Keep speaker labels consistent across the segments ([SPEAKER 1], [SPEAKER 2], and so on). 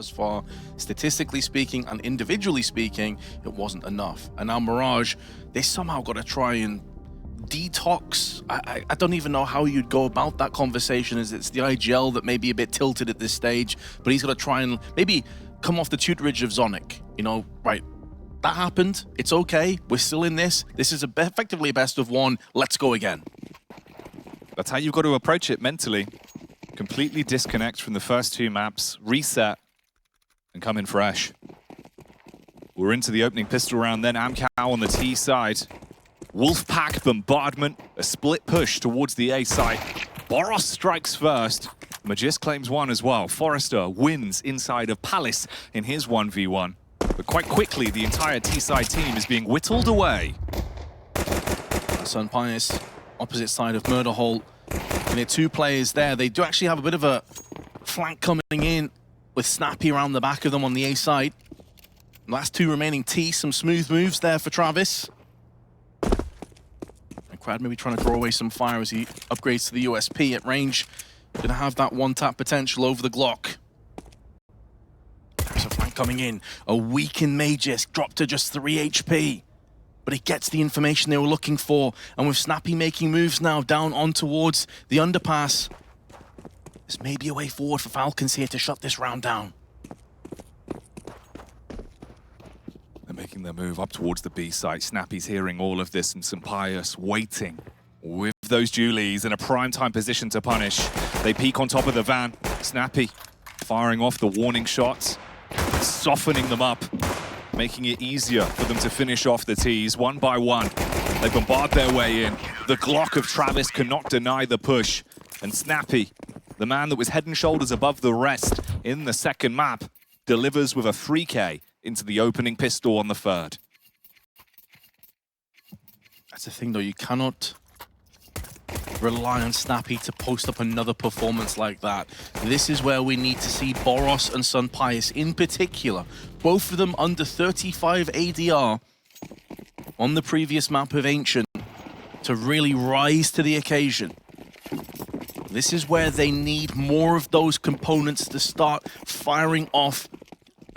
[SPEAKER 1] thus far, statistically speaking and individually speaking, it wasn't enough. And now Mirage, they somehow got to try and detox. I don't even know how you'd go about that conversation, as it's the IGL that may be a bit tilted at this stage, but he's got to try and maybe come off the tutorage of Zonic. You know, right, that happened, it's okay, we're still in this. This is effectively a best of one, let's go again.
[SPEAKER 2] That's how you've got to approach it mentally. Completely disconnect from the first two maps, reset, and come in fresh. We're into the opening pistol round then. AMKAL on the T side. Wolfpack bombardment, a split push towards the A site. BOROS strikes first. Magisk claims one as well. Forrester wins inside of Palace in his 1v1. But quite quickly, the entire T-side team is being whittled away.
[SPEAKER 1] SunPayus, opposite side of Murder Hole. And there are two players there. They do actually have a bit of a flank coming in with Snappi around the back of them on the A side. Last two remaining T, some smooth moves there for Travis. Crad maybe trying to draw away some fire as he upgrades to the USP at range. Gonna have that one-tap potential over the Glock. There's a flank coming in. A weakened Magisk, dropped to just 3 HP. But it gets the information they were looking for. And with Snappi making moves now down on towards the underpass, there's maybe a way forward for Falcons here to shut this round down.
[SPEAKER 2] Making their move up towards the B site. Snappi's hearing all of this, and SunPayus waiting with those Julies in a prime time position to punish. They peek on top of the van. Snappi firing off the warning shots, softening them up, making it easier for them to finish off the T's one by one. They bombard their way in. The Glock of Travis cannot deny the push. And Snappi, the man that was head and shoulders above the rest in the second map, delivers with a 3K into the opening pistol on the third.
[SPEAKER 1] That's the thing though, you cannot rely on Snappi to post up another performance like that. This is where we need to see BOROS and SunPayus in particular, both of them under 35 ADR on the previous map of Ancient, to really rise to the occasion. This is where they need more of those components to start firing off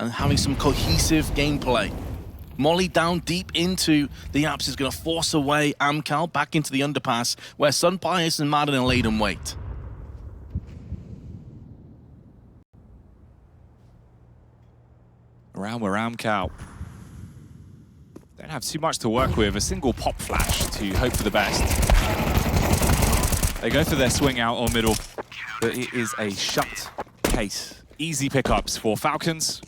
[SPEAKER 1] and having some cohesive gameplay. Molly down deep into the apps is going to force away AMKAL back into the underpass, where SunPayus and Madden and Laden wait.
[SPEAKER 2] Around where AMKAL don't have too much to work with. A single pop flash to hope for the best. They go for their swing out on middle, but it is a shut case. Easy pickups for Falcons.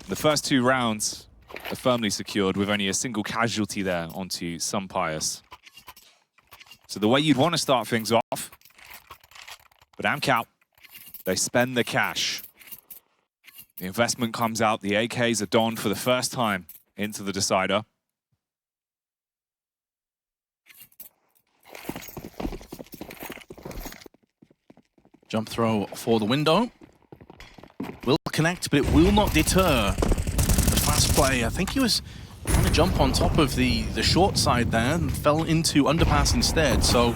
[SPEAKER 2] The first two rounds are firmly secured with only a single casualty there onto SunPayus. So the way you'd want to start things off, but AMKAL, they spend the cash. The investment comes out, the AKs are donned for the first time into the decider.
[SPEAKER 1] Jump throw for the window. Will connect, but it will not deter the fast play. I think he was trying to jump on top of the short side there and fell into underpass instead. So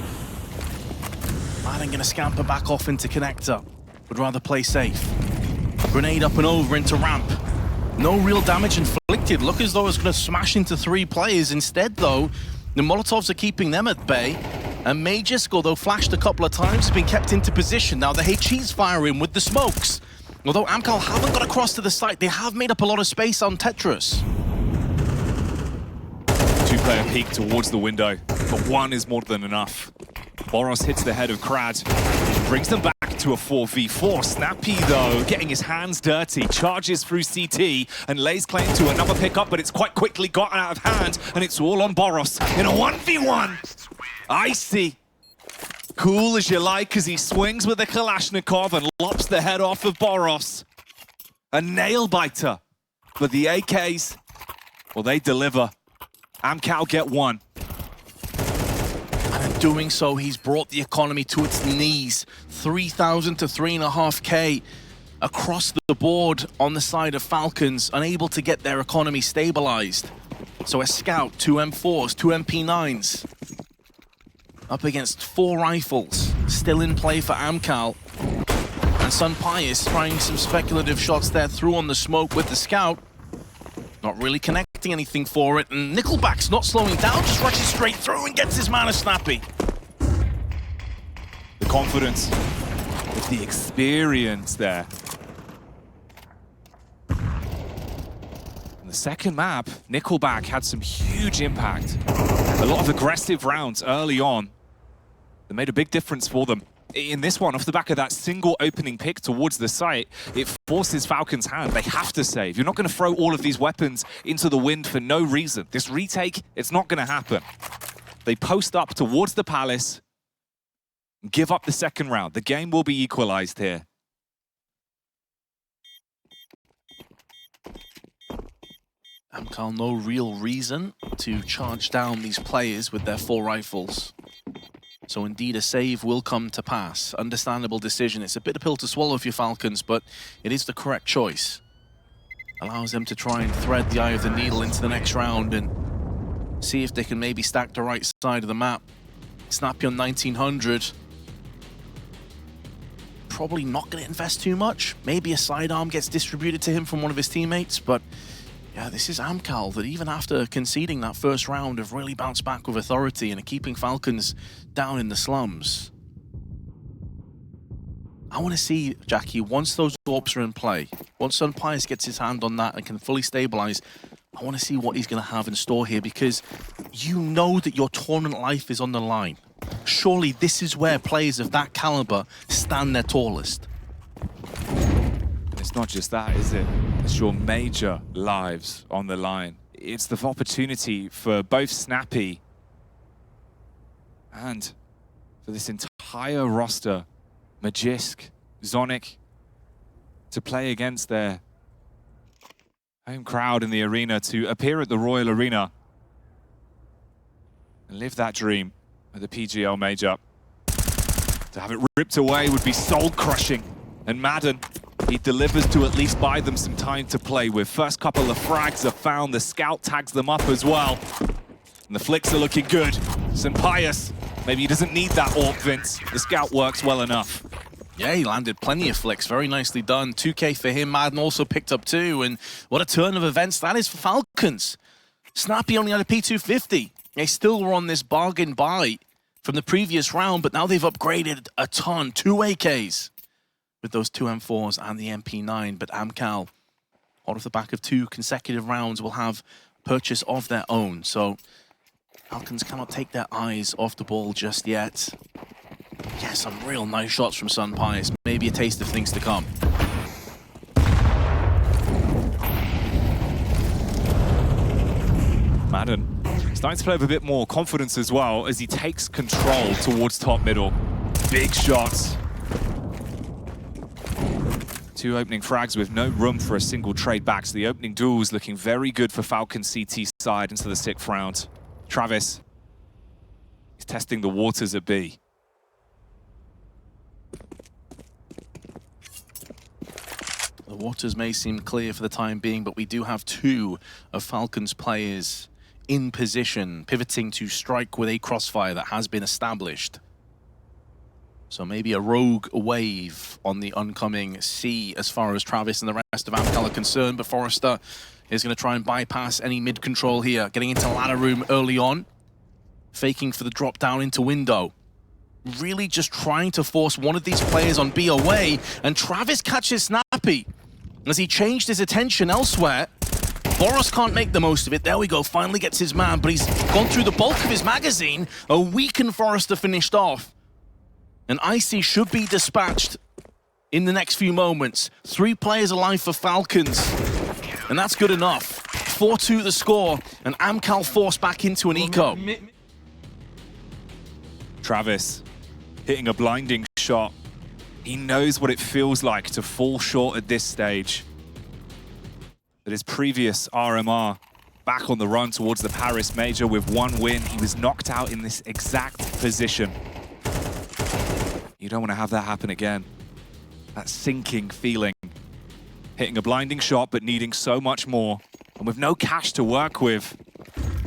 [SPEAKER 1] Madden gonna scamper back off into connector. Would rather play safe. Grenade up and over into ramp. No real damage inflicted. Look as though it's gonna smash into 3 players. Instead though, the Molotovs are keeping them at bay. And Magisk, although flashed a couple of times, has been kept into position. Now the HE's firing with the smokes. Although AMKAL haven't got across to the site, they have made up a lot of space on Tetris.
[SPEAKER 2] Two-player peek towards the window, but one is more than enough. BOROS hits the head of Crad, brings them back to a 4v4. Snappi, though, getting his hands dirty, charges through CT and lays claim to another pickup, but it's quite quickly gotten out of hand, and it's all on BOROS in a 1v1. Icy. Cool as you like as he swings with the Kalashnikov and lops the head off of BOROS. A nail biter. But the AKs, well, they deliver. AMKAL get one.
[SPEAKER 1] And in doing so, he's brought the economy to its knees. 3,000 to 3.5K across the board on the side of Falcons, unable to get their economy stabilized. So a scout, 2 M4s, 2 MP9s. Up against 4 rifles, still in play for AMKAL. And SunPayus trying some speculative shots there through on the smoke with the scout. Not really connecting anything for it, and Nickelback's not slowing down, just rushes straight through and gets his man a Snappi.
[SPEAKER 2] The confidence, with the experience there. In the second map, Nickelback had some huge impact. A lot of aggressive rounds early on that made a big difference for them. In this one, off the back of that single opening pick towards the site, it forces Falcons' hand. They have to save. You're not going to throw all of these weapons into the wind for no reason. This retake, it's not going to happen. They post up towards the Palace, and give up the second round. The game will be equalized here.
[SPEAKER 1] AMKAL, no real reason to charge down these players with their 4 rifles. So indeed, a save will come to pass. Understandable decision. It's a bit of pill to swallow for your Falcons, but it is the correct choice. Allows them to try and thread the eye of the needle into the next round and see if they can maybe stack the right side of the map. Snappi on 1900. Probably not going to invest too much. Maybe a sidearm gets distributed to him from one of his teammates, but yeah, this is AMKAL that even after conceding that first round have really bounced back with authority and are keeping Falcons down in the slums. I want to see, Jackie, once those AWPs are in play, once SunPayus gets his hand on that and can fully stabilize, I want to see what he's going to have in store here, because you know that your tournament life is on the line. Surely this is where players of that caliber stand their tallest.
[SPEAKER 2] It's not just that, is it? It's your major lives on the line. It's the opportunity for both Snappi and for this entire roster, Magisk, Zonic, to play against their home crowd in the arena, to appear at the Royal Arena and live that dream at the PGL Major. To have it ripped away would be soul-crushing. And Madden, he delivers to at least buy them some time to play with. First couple of frags are found, the scout tags them up as well. And the flicks are looking good. SunPayus, maybe he doesn't need that AWP, Vince. The scout works well enough.
[SPEAKER 1] Yeah, he landed plenty of flicks. Very nicely done. 2K for him. Madden also picked up 2. And what a turn of events that is for Falcons. Snappi only had a P250. They still were on this bargain buy from the previous round, but now they've upgraded a ton. 2 AKs with those 2 M4s and the MP9. But AMKAL, out of the back of 2 consecutive rounds, will have purchase of their own. So Falcons cannot take their eyes off the ball just yet. Yeah, some real nice shots from SunPayus. Maybe a taste of things to come.
[SPEAKER 2] Madden starting to play with a bit more confidence as well as he takes control towards top middle. Big shots. 2 opening frags with no room for a single trade back. So the opening duels looking very good for Falcon CT side into the 6th round. Travis, he's testing the waters at B.
[SPEAKER 1] The waters may seem clear for the time being, but we do have 2 of Falcons players in position, pivoting to strike with a crossfire that has been established. So maybe a rogue wave on the oncoming C as far as Travis and the rest of AMKAL are concerned, but Forrester is going to try and bypass any mid-control here, getting into ladder room early on, faking for the drop down into window. Really just trying to force one of these players on B away, and Travis catches Snappi as he changed his attention elsewhere. BOROS can't make the most of it. There we go, finally gets his man, but he's gone through the bulk of his magazine. A weakened Forrester finished off. And Icy should be dispatched in the next few moments. 3 players alive for Falcons, and that's good enough. 4-2 the score, and AMKAL forced back into an eco.
[SPEAKER 2] Travis hitting a blinding shot. He knows what it feels like to fall short at this stage. At his previous RMR, back on the run towards the Paris Major with 1 win, he was knocked out in this exact position. You don't want to have that happen again. That sinking feeling. Hitting a blinding shot, but needing so much more. And with no cash to work with,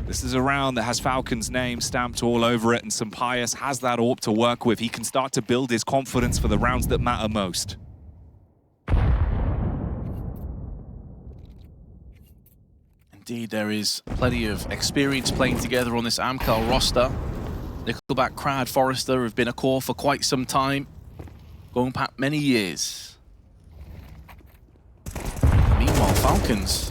[SPEAKER 2] this is a round that has Falcon's name stamped all over it, and SunPayus has that AWP to work with. He can start to build his confidence for the rounds that matter most.
[SPEAKER 1] Indeed, there is plenty of experience playing together on this AMKAL roster. Nickelback, Crad, Forrester have been a core for quite some time, going back many years. Meanwhile, Falcons,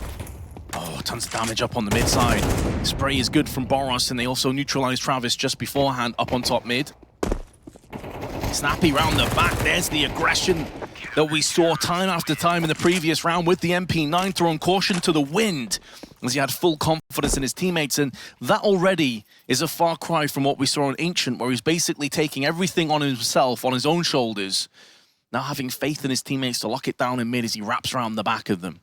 [SPEAKER 1] tons of damage up on the mid side. Spray is good from BOROS, and they also neutralize Travis just beforehand up on top mid. Snappi round the back, there's the aggression that we saw time after time in the previous round with the MP9 throwing caution to the wind as he had full confidence in his teammates, and that already is a far cry from what we saw in Ancient, where he's basically taking everything on himself, on his own shoulders, now having faith in his teammates to lock it down in mid as he wraps around the back of them.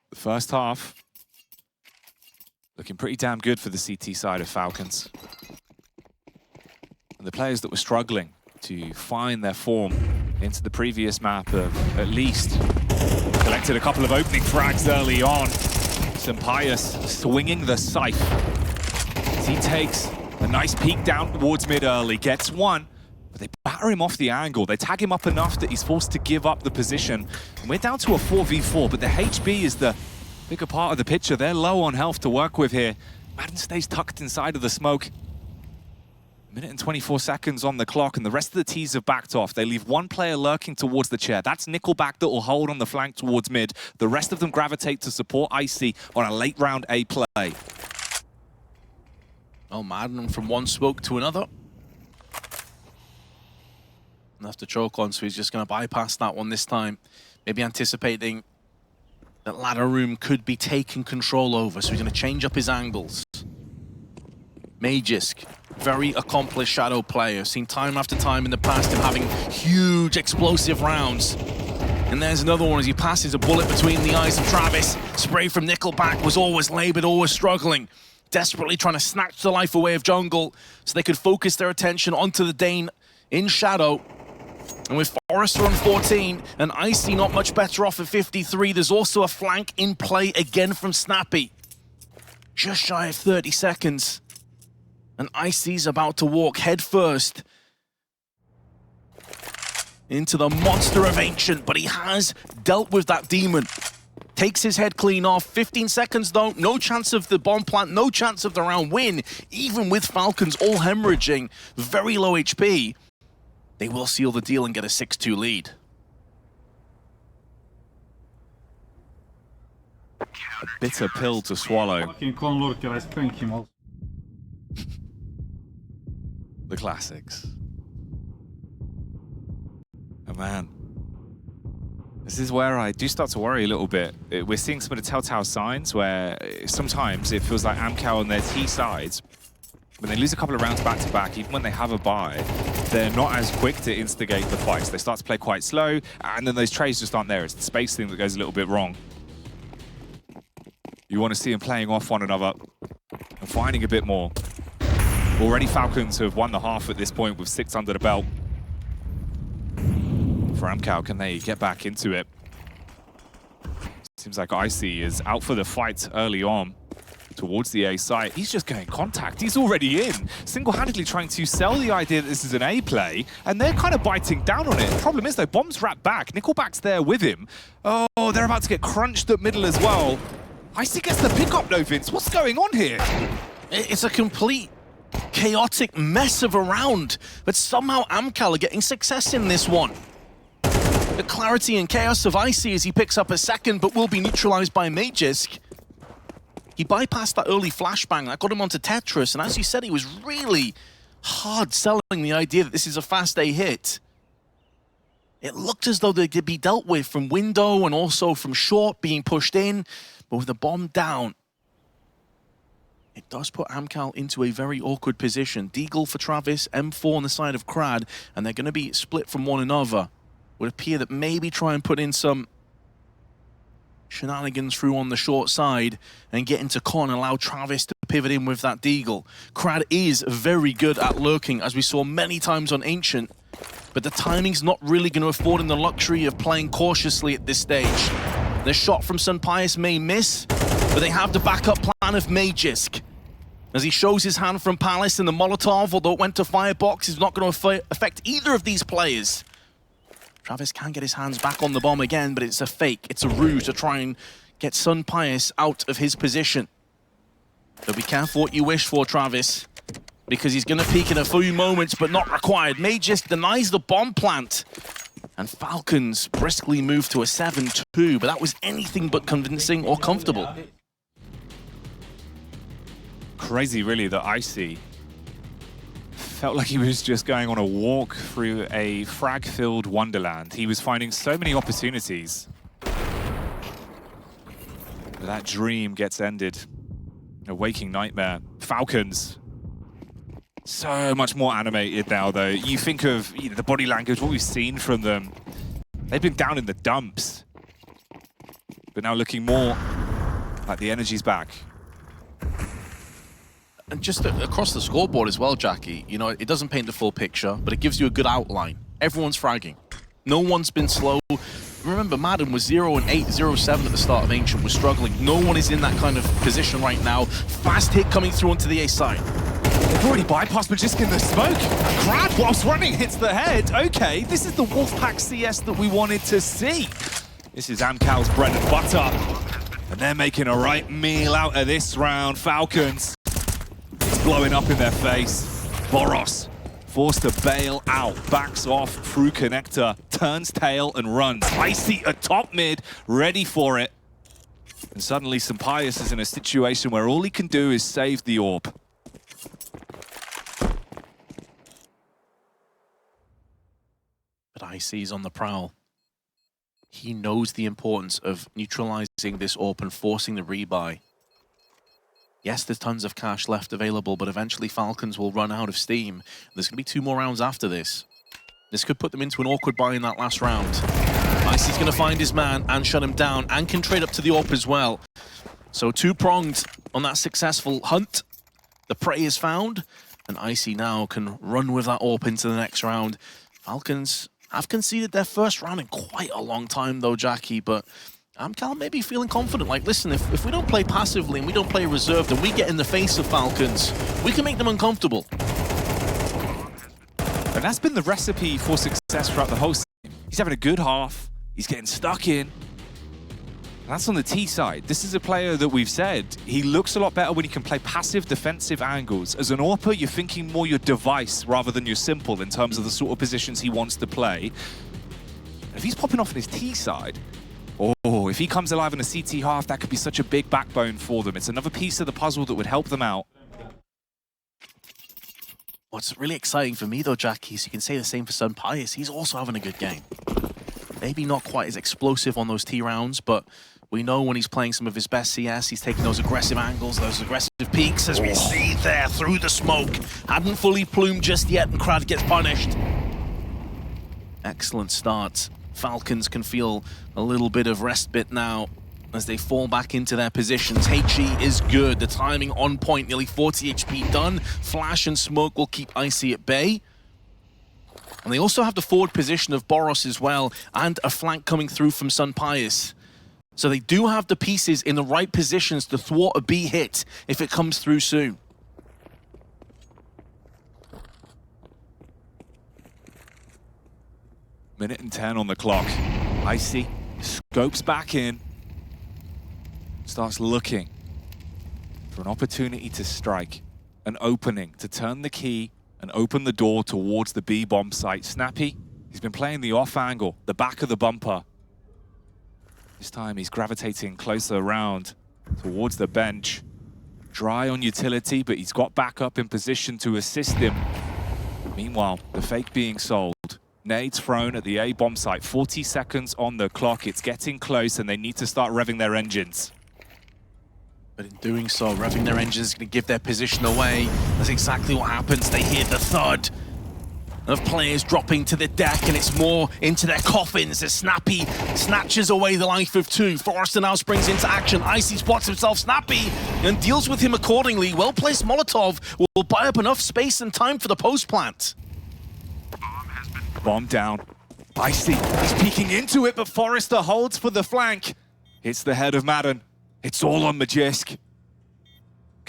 [SPEAKER 2] The first half looking pretty damn good for the CT side of Falcons. And the players that were struggling to find their form into the previous map have at least collected a couple of opening frags early on. SunPayus swinging the scythe as he takes a nice peek down towards mid early, gets one, but they batter him off the angle. They tag him up enough that he's forced to give up the position. And we're down to a 4v4, but the HB is the bigger part of the picture. They're low on health to work with here. Madden stays tucked inside of the smoke. A minute and 24 seconds on the clock, and the rest of the T's have backed off. They leave one player lurking towards the chair. That's Nickelback that will hold on the flank towards mid. The rest of them gravitate to support Icy on a late round A play.
[SPEAKER 1] Oh, Madden from one smoke to another. Enough to choke on, so he's just going to bypass that one this time. Maybe anticipating that ladder room could be taken control over, so he's going to change up his angles. Magisk, very accomplished shadow player. Seen time after time in the past him having huge explosive rounds. And there's another one as he passes a bullet between the eyes of Travis. Spray from Nickelback was always labored, always struggling. Desperately trying to snatch the life away of Jungle so they could focus their attention onto the Dane in shadow. And with Forrester on 14 and Icy not much better off at 53, there's also a flank in play again from Snappi. Just shy of 30 seconds. And Icy's about to walk headfirst into the monster of Ancient, but he has dealt with that demon. Takes his head clean off. 15 seconds though, no chance of the bomb plant, no chance of the round win, even with Falcons all hemorrhaging, very low HP. They will seal the deal and get a 6-2 lead.
[SPEAKER 2] A bitter pill to swallow.
[SPEAKER 3] Fucking Conlurker, I spank him also.
[SPEAKER 2] The classics. Oh man. This is where I do start to worry a little bit. We're seeing some of the telltale signs where sometimes it feels like AMKAL and their T sides, when they lose a couple of rounds back to back, even when they have a bye, they're not as quick to instigate the fights. They start to play quite slow, and then those trades just aren't there. It's the spacing that goes a little bit wrong. You want to see them playing off one another and finding a bit more. Already Falcons have won the half at this point with 6 under the belt. For AMKAL, can they get back into it? Seems like Icy is out for the fight early on towards the A site. He's just going contact. He's already in. Single-handedly trying to sell the idea that this is an A play, and they're kind of biting down on it. The problem is, though, bomb's wrapped back. Nickelback's there with him. Oh, they're about to get crunched at middle as well. Icy gets the pickup, though, Vince. What's going on here?
[SPEAKER 1] It's a complete chaotic mess of a round, but somehow AMKAL are getting success in this one. The clarity and chaos of Icy as he picks up a second, but will be neutralized by Magisk. He bypassed that early flashbang that got him onto Tetris, and as you said, he was really hard selling the idea that this is a fast A hit. It looked as though they could be dealt with from window and also from short being pushed in, but with the bomb down, it does put AMKAL into a very awkward position. Deagle for Travis, M4 on the side of Crad, and they're going to be split from one another. Would appear that maybe try and put in some shenanigans through on the short side and get into con, allow Travis to pivot in with that Deagle. Crad is very good at lurking, as we saw many times on Ancient, but the timing's not really going to afford him the luxury of playing cautiously at this stage. The shot from SunPayus may miss, but they have the backup plan of Magisk. As he shows his hand from Palace, and the Molotov, although it went to Firebox, is not going to affect either of these players. Travis can get his hands back on the bomb again, but it's a fake. It's a ruse to try and get SunPayus out of his position. So be careful what you wish for, Travis, because he's going to peek in a few moments, but not required. Magisk denies the bomb plant. And Falcons briskly move to a 7-2, but that was anything but convincing or comfortable.
[SPEAKER 2] Crazy, really, that Icy felt like he was just going on a walk through a frag-filled wonderland. He was finding so many opportunities. That dream gets ended. A waking nightmare. Falcons. So much more animated now, though. You think of the body language, what we've seen from them. They've been down in the dumps. But now looking more like the energy's back.
[SPEAKER 1] And just across the scoreboard as well, Jackie, you know, it doesn't paint the full picture, but it gives you a good outline. Everyone's fragging. No one's been slow. Remember, Madden was 0-8, 0-7 at the start of Ancient, was struggling. No one is in that kind of position right now. Fast hit coming through onto the A side.
[SPEAKER 2] They've already bypassed Magisk in the smoke. Crad, whilst running, hits the head. Okay, this is the Wolfpack CS that we wanted to see. This is AMKAL's bread and butter. And they're making a right meal out of this round. Falcons. It's blowing up in their face. BOROS forced to bail out, backs off through connector, turns tail and runs. Icy atop mid, ready for it. And suddenly SunPayus is in a situation where all he can do is save the orb.
[SPEAKER 1] But Icy's on the prowl. He knows the importance of neutralizing this orb and forcing the rebuy. Yes, there's tons of cash left available, but eventually Falcons will run out of steam. There's going to be 2 more rounds after this. This could put them into an awkward buy in that last round. Icy's going to find his man and shut him down, and can trade up to the AWP as well. So 2-pronged on that successful hunt. The prey is found, and Icy now can run with that AWP into the next round. Falcons have conceded their first round in quite a long time though, Jackie, but AMKAL may be feeling confident, like, listen, if we don't play passively and we don't play reserved and we get in the face of Falcons, we can make them uncomfortable.
[SPEAKER 2] And that's been the recipe for success throughout the whole season. He's having a good half, he's getting stuck in. And that's on the T side. This is a player that we've said, he looks a lot better when he can play passive defensive angles. As an AWPer, you're thinking more your device rather than your simple in terms of the sort of positions he wants to play. If he's popping off on his T side, oh, if he comes alive in a CT half, that could be such a big backbone for them. It's another piece of the puzzle that would help them out.
[SPEAKER 1] What's really exciting for me though, Jackie, is you can say the same for SunPayus. He's also having a good game. Maybe not quite as explosive on those T rounds, but we know when he's playing some of his best CS, he's taking those aggressive angles, those aggressive peaks, as we see there through the smoke. Hadn't fully plumed just yet, and Crad gets punished. Excellent start. Falcons can feel a little bit of respite now as they fall back into their positions. HE is good, the timing on point, nearly 40 HP done. Flash and smoke will keep Icy at bay. And they also have the forward position of BOROS as well, and a flank coming through from SunPayus. So they do have the pieces in the right positions to thwart a B hit if it comes through soon.
[SPEAKER 2] Minute and 10 on the clock. Icy scopes back in. Starts looking for an opportunity to strike. An opening to turn the key and open the door towards the B bomb site. Snappi, he's been playing the off angle, the back of the bumper. This time he's gravitating closer around towards the bench. Dry on utility, but he's got backup in position to assist him. Meanwhile, the fake being sold. Nades thrown at the A bomb site. 40 seconds on the clock. It's getting close and they need to start revving their engines.
[SPEAKER 1] But in doing so, revving their engines is going to give their position away. That's exactly what happens. They hear the thud of players dropping to the deck, and it's more into their coffins as Snappi snatches away the life of 2. Forrester now springs into action. Icy spots himself Snappi and deals with him accordingly. Well-placed Molotov will buy up enough space and time for the post-plant.
[SPEAKER 2] Bomb down. Icy, he's peeking into it, but Forrester holds for the flank. Hits the head of Madden. It's all on Magisk.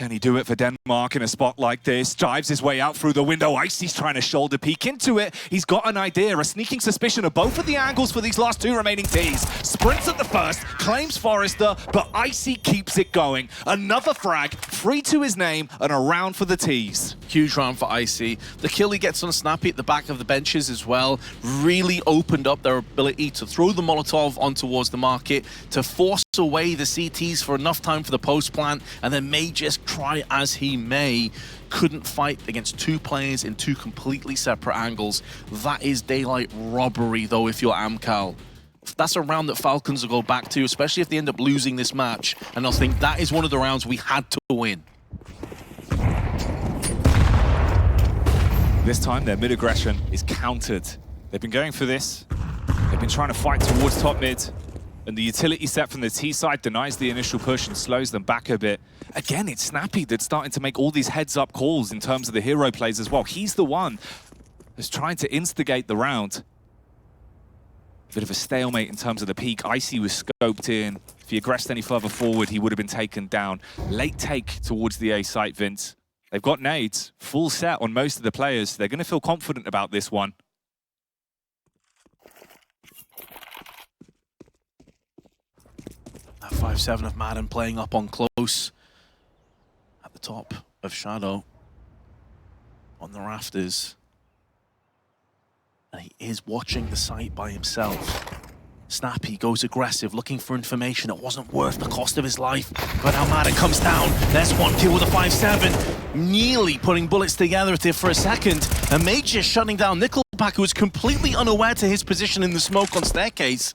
[SPEAKER 2] Can he do it for Denmark in a spot like this? Dives his way out through the window. Icy's trying to shoulder peek into it. He's got an idea, a sneaking suspicion of both of the angles for these last two remaining Ts. Sprints at the first, claims Forrester, but Icy keeps it going. Another frag, 3 to his name, and a round for the Ts.
[SPEAKER 1] Huge round for Icy. The kill he gets on Snappi at the back of the benches as well really opened up their ability to throw the Molotov on towards the market, to force away the CTs for enough time for the post plant, and then Magisk, try as he may, couldn't fight against two players in two completely separate angles. That is daylight robbery, though, if you're AMKAL. That's a round that Falcons will go back to, especially if they end up losing this match, and they'll think that is one of the rounds we had to win.
[SPEAKER 2] This time, their mid-aggression is countered. They've been going for this. They've been trying to fight towards top mid. And the utility set from the T side denies the initial push and slows them back a bit. Again, it's Snappi that's starting to make all these heads-up calls in terms of the hero plays as well. He's the one who's trying to instigate the round. Bit of a stalemate in terms of the peak. Icy was scoped in. If he aggressed any further forward, he would have been taken down. Late take towards the A site, Vince. They've got nades, full set on most of the players. They're going to feel confident about this one.
[SPEAKER 1] That 5-7 of Madden playing up on close at the top of Shadow on the rafters. And he is watching the site by himself. Snappi goes aggressive, looking for information. It wasn't worth the cost of his life. But now Madden comes down. There's one kill with a 5-7. Nearly putting bullets together for a second. And Major shutting down Nickelback, who was completely unaware to his position in the smoke on staircase.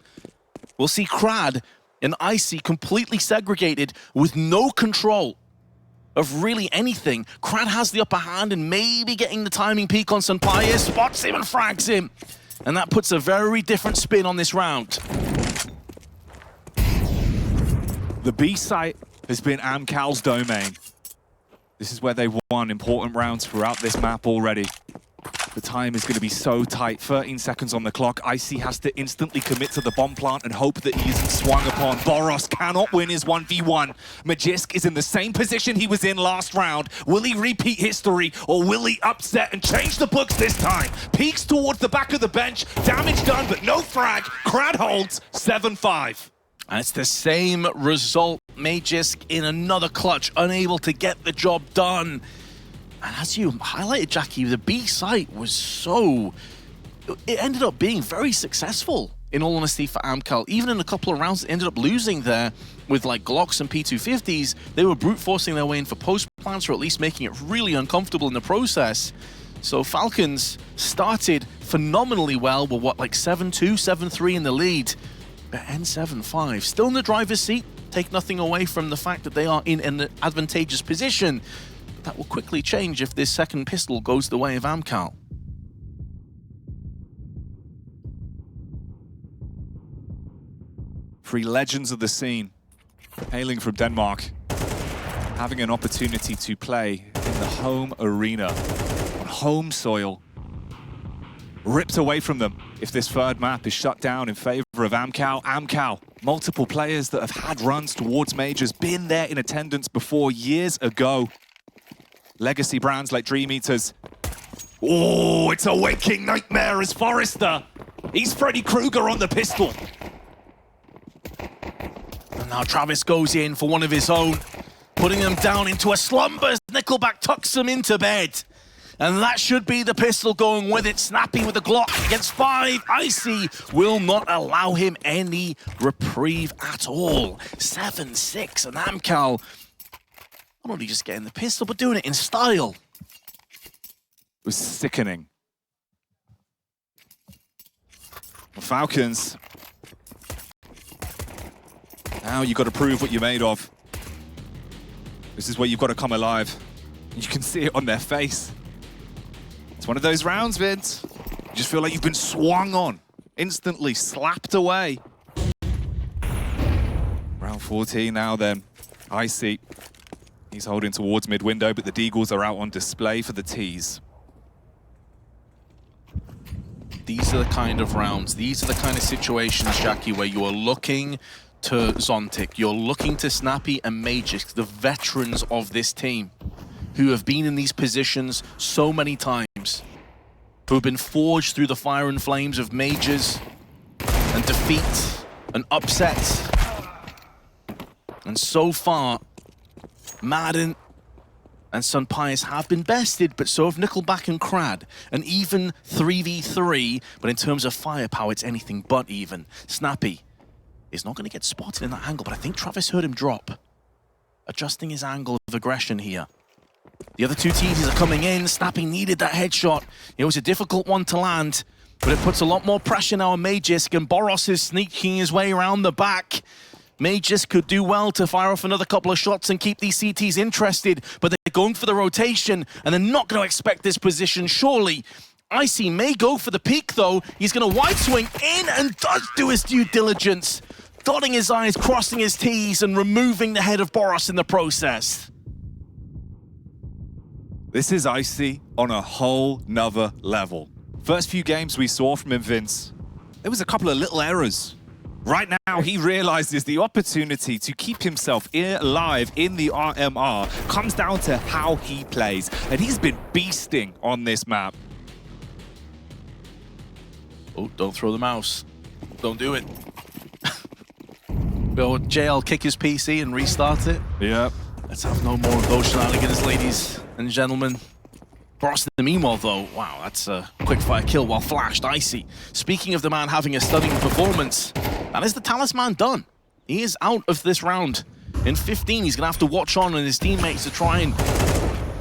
[SPEAKER 1] We'll see Crad and Icy completely segregated with no control of really anything. Crad has the upper hand and maybe getting the timing peak on SunPayus, spots him and frags him. And that puts a very different spin on this round.
[SPEAKER 2] The B site has been AMKAL's domain. This is where they won important rounds throughout this map already. The time is going to be so tight. 13 seconds on the clock. Icy has to instantly commit to the bomb plant and hope that he isn't swung upon. BOROS cannot win his 1v1. Magisk is in the same position he was in last round. Will he repeat history or will he upset and change the books this time? Peeks towards the back of the bench. Damage done, but no frag. Crad holds 7-5.
[SPEAKER 1] And it's the same result. Magisk in another clutch, unable to get the job done. And as you highlighted, Jackie, the B site was so... It ended up being very successful, in all honesty, for AMKAL. Even in a couple of rounds, they ended up losing there with like Glocks and P250s. They were brute forcing their way in for post plants, or at least making it really uncomfortable in the process. So Falcons started phenomenally well with what, like 7-2, 7-3 in the lead. But end 7-5. Still in the driver's seat. Take nothing away from the fact that they are in an advantageous position. That will quickly change if this second pistol goes the way of AMKAL.
[SPEAKER 2] Three legends of the scene, hailing from Denmark, having an opportunity to play in the home arena, on home soil, ripped away from them if this third map is shut down in favor of AMKAL. AMKAL, multiple players that have had runs towards majors, been there in attendance before years ago. Legacy brands like Dream Eaters. Oh, it's a waking nightmare as Forrester. He's Freddy Krueger on the pistol.
[SPEAKER 1] And now Travis goes in for one of his own, putting them down into a slumber as Nickelback tucks them into bed. And that should be the pistol going with it. Snappi with a Glock against 5. Icy will not allow him any reprieve at all. 7-6, and AMKAL not only just getting the pistol, but doing it in style.
[SPEAKER 2] It was sickening. The Falcons. Now you've got to prove what you're made of. This is where you've got to come alive. You can see it on their face. It's one of those rounds, Vince. You just feel like you've been swung on, instantly slapped away. Round 14 now then. Icy. He's holding towards mid-window, but the Deagles are out on display for the Ts.
[SPEAKER 1] These are the kind of rounds, these are the kind of situations, Jackie, where you are looking to Zontic. You're looking to Snappi and Magisk, the veterans of this team, who have been in these positions so many times, who have been forged through the fire and flames of majors and defeat and upsets. And so far, Madden and SunPayus have been bested, but so have Nickelback and Crad. And even 3v3, but in terms of firepower, it's anything but even. Snappi is not going to get spotted in that angle, but I think Travis heard him drop, adjusting his angle of aggression here. The other two teams are coming in. Snappi needed that headshot. It was a difficult one to land, but it puts a lot more pressure now on Magisk, and BOROS is sneaking his way around the back. Magisk could do well to fire off another couple of shots and keep these CTs interested, but they're going for the rotation, and they're not going to expect this position, surely. Icy may go for the peak, though. He's going to wide swing in and does do his due diligence, dotting his I's, crossing his T's, and removing the head of BOROS in the process.
[SPEAKER 2] This is Icy on a whole nother level. First few games we saw from him, Vince, there was a couple of little errors. Right now, he realizes the opportunity to keep himself alive in the RMR comes down to how he plays. And he's been beasting on this map.
[SPEAKER 1] Oh, don't throw the mouse. Don't do it. Will JL kick his PC and restart it?
[SPEAKER 2] Yep.
[SPEAKER 1] Let's have no more of those shenanigans, ladies and gentlemen. BOROS in the meanwhile, though, wow, that's a quick fire kill while flashed. Icy. Speaking of the man having a stunning performance, that is the talisman done. He is out of this round. In 15, he's going to have to watch on and his teammates to try and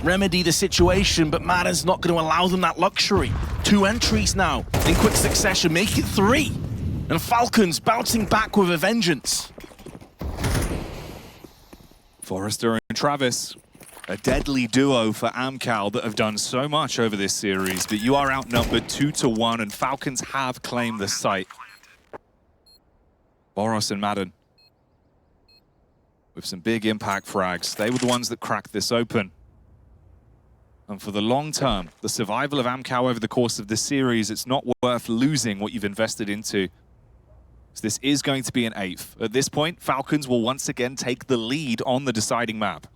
[SPEAKER 1] remedy the situation, but Madden's not going to allow them that luxury. 2 entries now in quick succession, make it 3. And Falcons bouncing back with a vengeance.
[SPEAKER 2] Forrester and Travis, a deadly duo for AMKAL that have done so much over this series, but you are outnumbered 2-1 and Falcons have claimed the site. BOROS and Madden with some big impact frags. They were the ones that cracked this open. And for the long term, the survival of AMKAL over the course of this series, it's not worth losing what you've invested into. So this is going to be an 8th. At this point, Falcons will once again take the lead on the deciding map.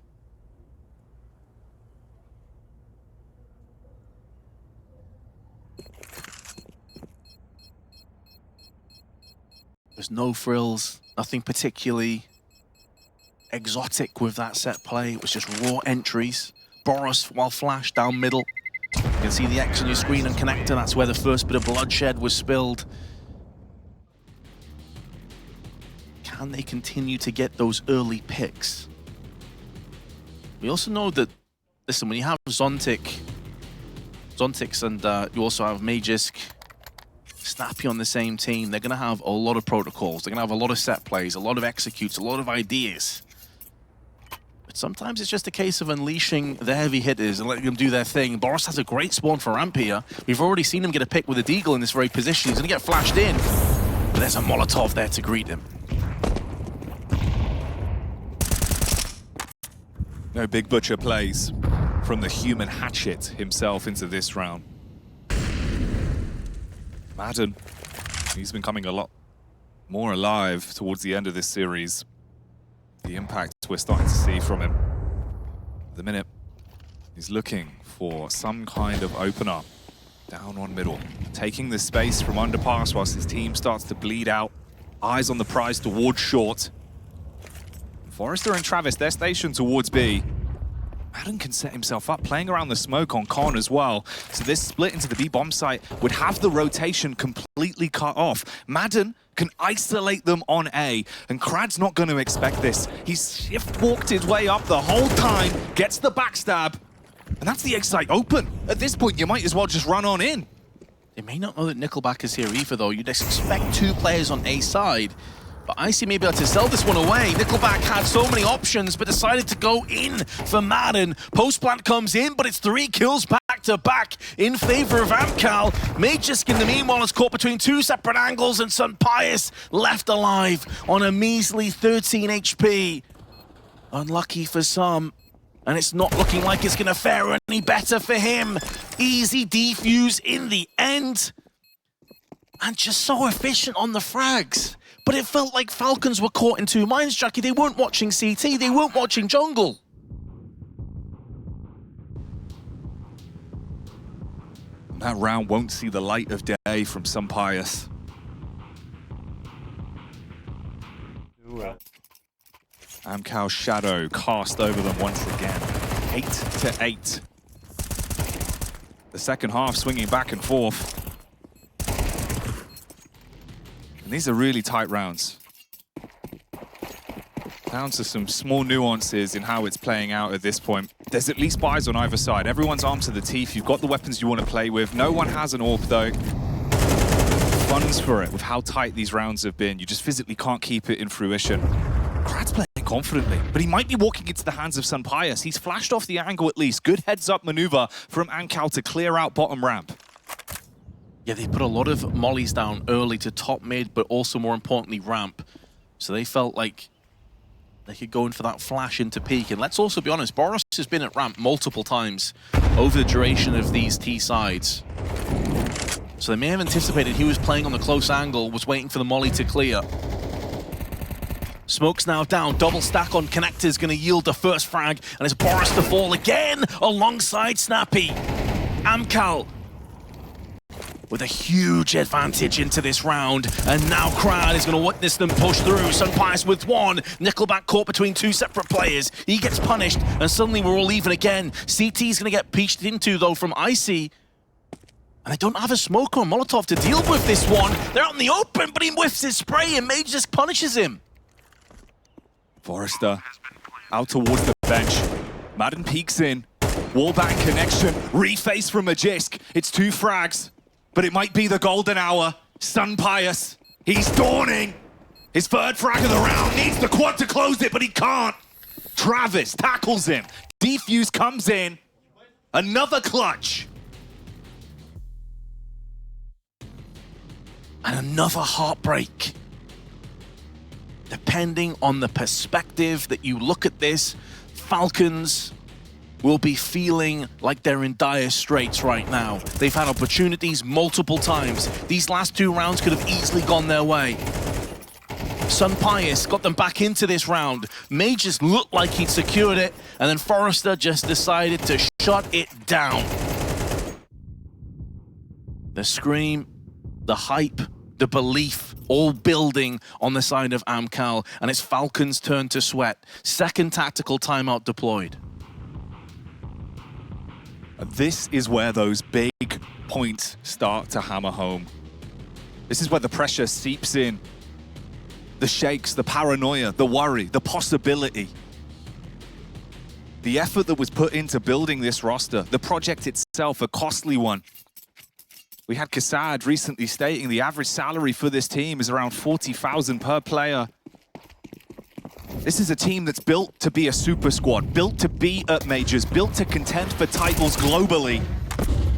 [SPEAKER 1] There's no frills, nothing particularly exotic with that set play. It was just raw entries. BOROS while flash down middle. You can see the X on your screen and connector. That's where the first bit of bloodshed was spilled. Can they continue to get those early picks? We also know that, listen, when you have Zontic and you also have Magisk, Snappi on the same team, they're going to have a lot of protocols. They're going to have a lot of set plays, a lot of executes, a lot of ideas. But sometimes it's just a case of unleashing the heavy hitters and letting them do their thing. BOROS has a great spawn for ramp here. We've already seen him get a pick with a deagle in this very position. He's going to get flashed in. But there's a Molotov there to greet him.
[SPEAKER 2] No Big Butcher plays from the human hatchet himself into this round. Madden, he's been coming a lot more alive towards the end of this series. The impact we're starting to see from him. At the minute, he's looking for some kind of opener down on middle. Taking the space from underpass whilst his team starts to bleed out. Eyes on the prize towards short. Forrester and Travis, they're stationed towards B. Madden can set himself up, playing around the smoke on Con as well. So this split into the B bomb site would have the rotation completely cut off. Madden can isolate them on A, and Crad's not going to expect this. He's shift-walked his way up the whole time, gets the backstab, and that's the X-site open. At this point, you might as well just run on in.
[SPEAKER 1] They may not know that Nickelback is here either, though. You'd expect 2 players on A side. But Icy may be able to sell this one away. Nickelback had so many options, but decided to go in for Madden. Post-plant comes in, but it's 3 kills back-to-back in favor of AMKAL. Magisk, in the meanwhile, is caught between 2 separate angles, and SunPayus left alive on a measly 13 HP. Unlucky for some, and it's not looking like it's going to fare any better for him. Easy defuse in the end. And just so efficient on the frags. But it felt like Falcons were caught in two minds, Jackie. They weren't watching CT, they weren't watching jungle.
[SPEAKER 2] That round won't see the light of day from SunPayus. AMKAL shadow cast over them once again. 8-8. The second half swinging back and forth. And these are really tight rounds. Down to some small nuances in how it's playing out at this point. There's at least buys on either side. Everyone's armed to the teeth. You've got the weapons you want to play with. No one has an AWP though. Funds for it with how tight these rounds have been. You just physically can't keep it in fruition. Krad's playing confidently, but he might be walking into the hands of SunPayus. He's flashed off the angle at least. Good heads-up maneuver from AMKAL to clear out bottom ramp.
[SPEAKER 1] Yeah, they put a lot of mollies down early to top mid, but also more importantly ramp. So they felt like they could go in for that flash into peak. And let's also be honest, BOROS has been at ramp multiple times over the duration of these T sides. So they may have anticipated he was playing on the close angle, was waiting for the molly to clear. Smoke's now down, double stack on connectors, gonna yield the first frag, and it's BOROS to fall again alongside Snappi. AMKAL with a huge advantage into this round, and now Krad is going to witness them push through. SunPayus with one, Nickelback caught between two separate players. He gets punished, and suddenly we're all even again. CT's going to get peached into, though, from Icy. And they don't have a smoker or Molotov to deal with this one. They're out in the open, but he whiffs his spray, and Magisk punishes him.
[SPEAKER 2] Forrester out towards the bench. Madden peeks in. Wallbang connection. Reface from Magisk. It's 2 frags. But it might be the golden hour. SunPayus, he's dawning. His third frag of the round, needs the quad to close it, but he can't. Travis tackles him. Defuse comes in. Another clutch.
[SPEAKER 1] And another heartbreak. Depending on the perspective that you look at this, Falcons will be feeling like they're in dire straits right now. They've had opportunities multiple times. These last 2 rounds could have easily gone their way. SunPayus got them back into this round. Magisk looked like he'd secured it, and then Forrester just decided to shut it down. The scream, the hype, the belief, all building on the side of AMKAL, and it's Falcons' turn to sweat. Second tactical timeout deployed.
[SPEAKER 2] This is where those big points start to hammer home. This is where the pressure seeps in. The shakes, the paranoia, the worry, the possibility. The effort that was put into building this roster, the project itself, a costly one. We had Kassad recently stating the average salary for this team is around 40,000 per player. This is a team that's built to be a super squad, built to be at majors, built to contend for titles globally.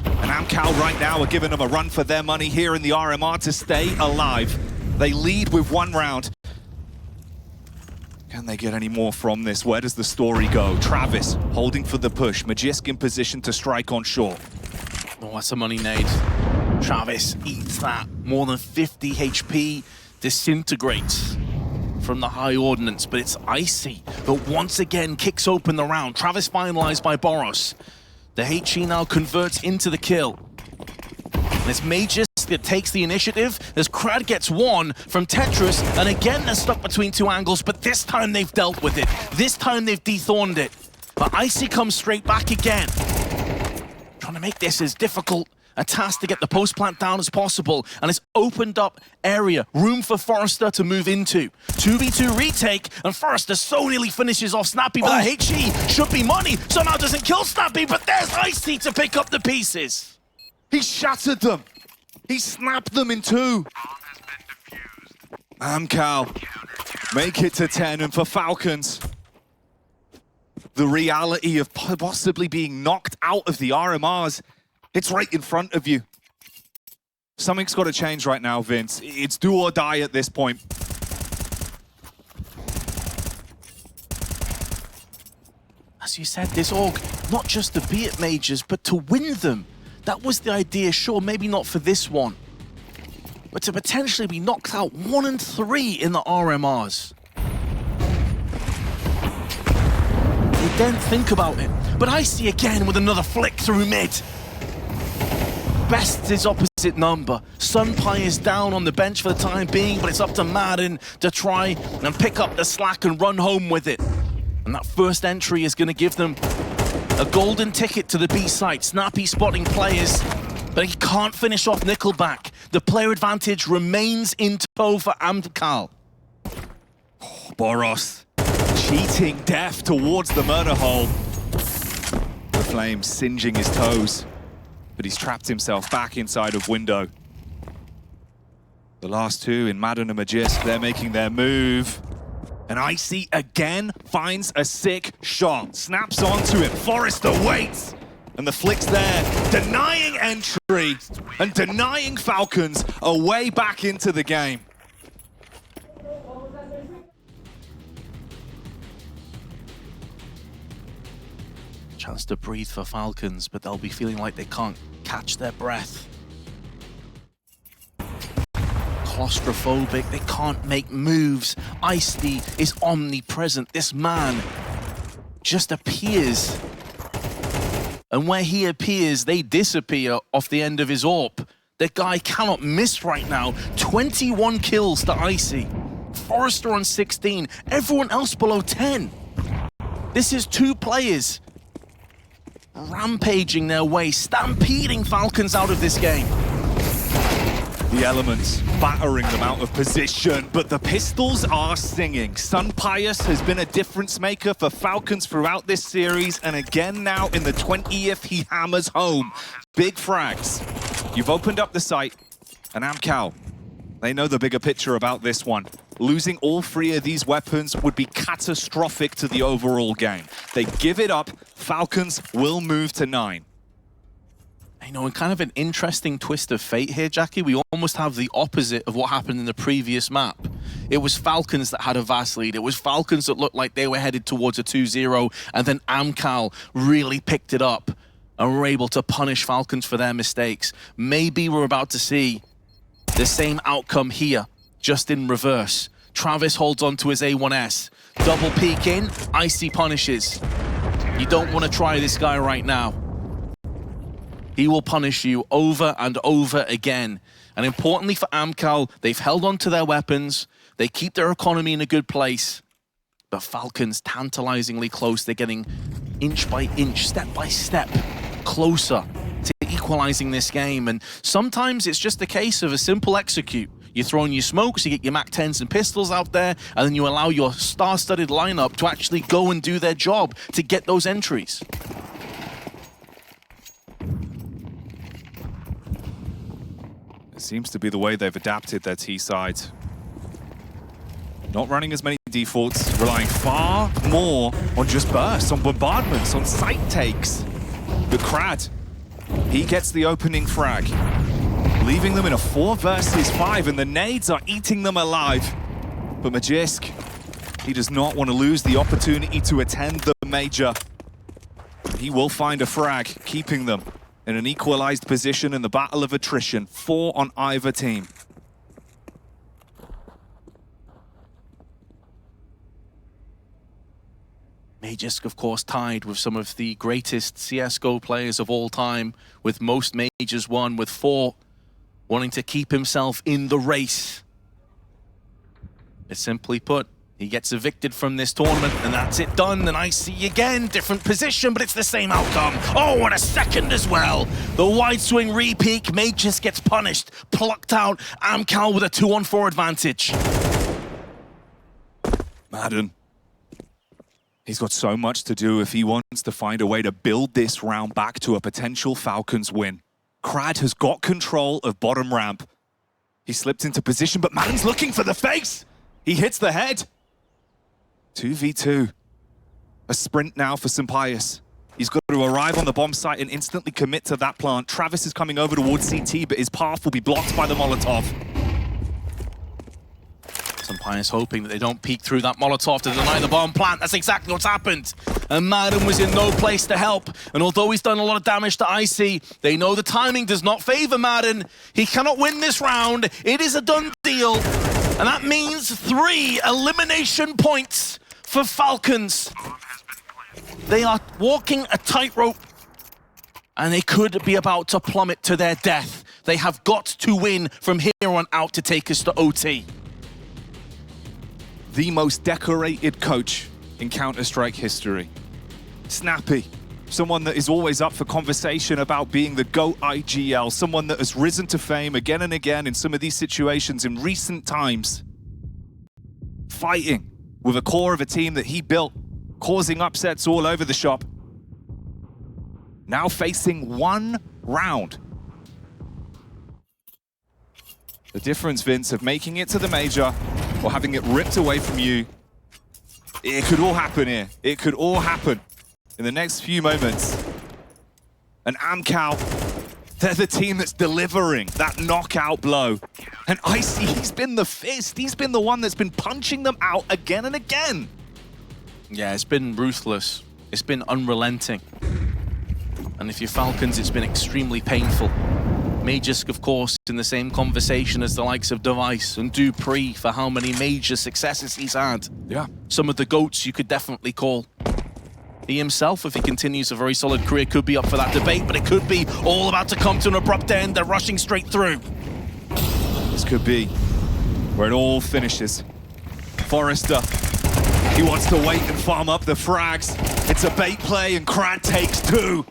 [SPEAKER 2] And AMKAL right now are giving them a run for their money here in the RMR to stay alive. They lead with 1 round. Can they get any more from this? Where does the story go? Travis holding for the push. Magisk in position to strike on shore.
[SPEAKER 1] Oh, that's a money nade. Travis eats that. More than 50 HP, disintegrates from the high ordnance, but it's Icy that once again kicks open the round. Travis finalized by BOROS. The HE now converts into the kill. And it's Magisk that takes the initiative as Krad gets one from Tetris, and again they're stuck between 2 angles, but this time they've dealt with it. This time they've dethorned it. But Icy comes straight back again. Trying to make this as difficult a task to get the post plant down as possible, and it's opened up area, room for Forrester to move into. 2v2 retake, and Forrester so nearly finishes off Snappi, but that HE should be money. Somehow doesn't kill Snappi, but there's Icy to pick up the pieces.
[SPEAKER 2] He shattered them. He snapped them in 2. AMKAL make it to 10, and for Falcons, the reality of possibly being knocked out of the RMRs, it's right in front of you. Something's got to change right now, Vince. It's do or die at this point.
[SPEAKER 1] As you said, this org, not just to be at majors, but to win them. That was the idea, sure, maybe not for this one. but to potentially be knocked out 1 and 3 in the RMRs. You then think about it, but Icy again with another flick through mid. Best is opposite number. SunPayus down on the bench for the time being, but it's up to Madden to try and pick up the slack and run home with it. And that first entry is going to give them a golden ticket to the B site. Snappi spotting players, but he can't finish off Nickelback. The player advantage remains in tow for AMKAL.
[SPEAKER 2] BOROS cheating death towards the murder hole. The Flames singeing his toes, but he's trapped himself back inside of window. The last two in Madden and Magisk, they're making their move. And Icy again finds a sick shot. Snaps onto it. Forrester waits. And the flick's there, denying entry and denying Falcons a way back into the game.
[SPEAKER 1] Chance to breathe for Falcons, but they'll be feeling like they can't catch their breath. Claustrophobic, they can't make moves. Icy is omnipresent. This man just appears. And where he appears, they disappear off the end of his AWP. The guy cannot miss right now. 21 kills to Icy. Forrester on 16. Everyone else below 10. This is 2 players rampaging their way, stampeding Falcons out of this game.
[SPEAKER 2] The elements battering them out of position, but the pistols are singing. SunPayus has been a difference maker for Falcons throughout this series, and again now in the 20th he hammers home. Big frags. You've opened up the site, and AMKAL, they know the bigger picture about this one. Losing all 3 of these weapons would be catastrophic to the overall game. They give it up, Falcons will move to 9.
[SPEAKER 1] I know, and kind of an interesting twist of fate here, Jackie. We almost have the opposite of what happened in the previous map. It was Falcons that had a vast lead. It was Falcons that looked like they were headed towards a 2-0, and then AMKAL really picked it up and were able to punish Falcons for their mistakes. Maybe we're about to see the same outcome here, just in reverse. Travis holds on to his A1S. Double peek in, Icy punishes. You don't want to try this guy right now. He will punish you over and over again. And importantly for AMKAL, they've held on to their weapons. They keep their economy in a good place. But Falcons tantalizingly close. They're getting inch by inch, step by step, closer to equalizing this game. And sometimes it's just a case of a simple execute. You throw in your smokes, you get your MAC-10s and pistols out there, and then you allow your star-studded lineup to actually go and do their job to get those entries.
[SPEAKER 2] It seems to be the way they've adapted their T side. Not running as many defaults, relying far more on just bursts, on bombardments, on site takes. But Krad, he gets the opening frag, leaving them in a 4 versus 5, and the nades are eating them alive. But Magisk, he does not want to lose the opportunity to attend the Major. He will find a frag, keeping them in an equalized position in the battle of attrition. 4 on either team.
[SPEAKER 1] Magisk, of course, tied with some of the greatest CSGO players of all time, with most majors won, with 4 wanting to keep himself in the race. It's simply put, he gets evicted from this tournament, and that's it done. And I see again, different position, but it's the same outcome. Oh, and a second as well. The wide swing re-peak, Magisk gets punished, plucked out. AMKAL with a 2-on-4 advantage.
[SPEAKER 2] Madden. He's got so much to do if he wants to find a way to build this round back to a potential Falcons win. Krad has got control of bottom ramp. He slipped into position, but Madden's looking for the face. He hits the head. 2v2. A sprint now for SunPayus. He's got to arrive on the bomb site and instantly commit to that plant. Travis is coming over towards CT, but his path will be blocked by the Molotov.
[SPEAKER 1] Some SunPayus hoping that they don't peek through that Molotov to deny the bomb plant. That's exactly what's happened. And Madden was in no place to help. And although he's done a lot of damage to Icy, they know the timing does not favor Madden. He cannot win this round. It is a done deal. And that means 3 elimination points for Falcons. They are walking a tightrope, and they could be about to plummet to their death. They have got to win from here on out to take us to OT.
[SPEAKER 2] The most decorated coach in Counter-Strike history. Snappi, someone that is always up for conversation about being the GOAT IGL, someone that has risen to fame again and again in some of these situations in recent times. Fighting with a core of a team that he built, causing upsets all over the shop. Now facing 1 round. The difference, Vince, of making it to the major or having it ripped away from you, it could all happen here. It could all happen in the next few moments. And AMKAL, they're the team that's delivering that knockout blow. And Icy, he's been the fist. He's been the one that's been punching them out again and again.
[SPEAKER 1] Yeah, it's been ruthless. It's been unrelenting. And if you're Falcons, it's been extremely painful. Magisk, of course, in the same conversation as the likes of Device and Dupree for how many major successes he's had.
[SPEAKER 2] Yeah.
[SPEAKER 1] Some of the GOATs you could definitely call. He himself, if he continues a very solid career, could be up for that debate, but it could be all about to come to an abrupt end. They're rushing straight through.
[SPEAKER 2] This could be where it all finishes. Forrester, he wants to wait and farm up the frags. It's a bait play and Crad takes 2.